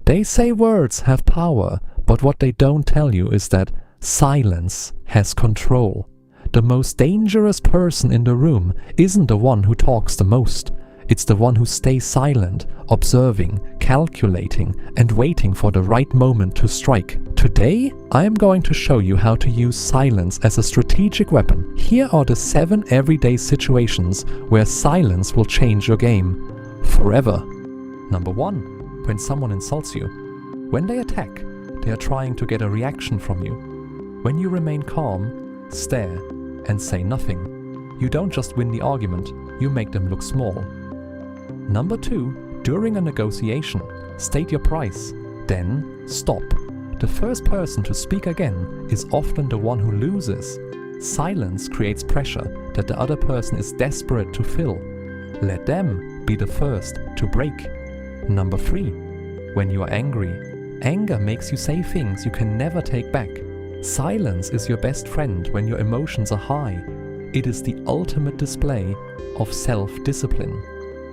They say words have power, but what they don't tell you is that silence has control. The most dangerous person in the room isn't the one who talks the most. It's the one who stays silent, observing, calculating, and waiting for the right moment to strike. Today, I am going to show you how to use silence as a strategic weapon. Here are the 7 everyday situations where silence will change your game forever. Number 1. When someone insults you. When they attack, they are trying to get a reaction from you. When you remain calm, stare, and say nothing, you don't just win the argument, you make them look small. Number 2. During a negotiation, state your price, then stop. The first person to speak again is often the one who loses. Silence creates pressure that the other person is desperate to fill. Let them be the first to break. Number 3. When you are angry, anger makes you say things you can never take back. Silence is your best friend when your emotions are high. It is the ultimate display of self-discipline.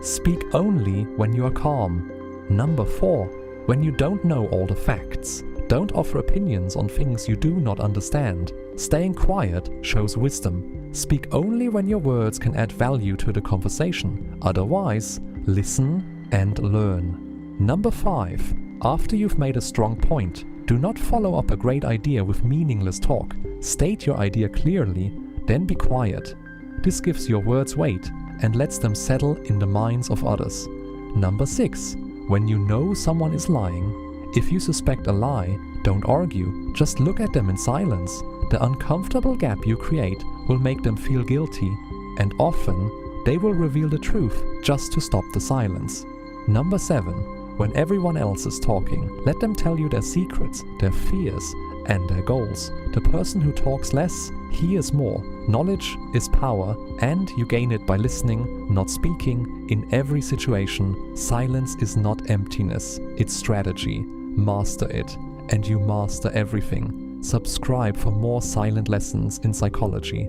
Speak only when you are calm. Number 4. When you don't know all the facts, don't offer opinions on things you do not understand. Staying quiet shows wisdom. Speak only when your words can add value to the conversation. Otherwise, listen and learn. Number 5. After you've made a strong point, do not follow up a great idea with meaningless talk. State your idea clearly, then be quiet. This gives your words weight and lets them settle in the minds of others. Number 6. When you know someone is lying, if you suspect a lie, don't argue, just look at them in silence. The uncomfortable gap you create will make them feel guilty, and often they will reveal the truth just to stop the silence. Number 7. When everyone else is talking, let them tell you their secrets, their fears, and their goals. The person who talks less hears more. Knowledge is power, and you gain it by listening, not speaking. In every situation, silence is not emptiness, it's strategy. Master it, and you master everything. Subscribe for more silent lessons in psychology.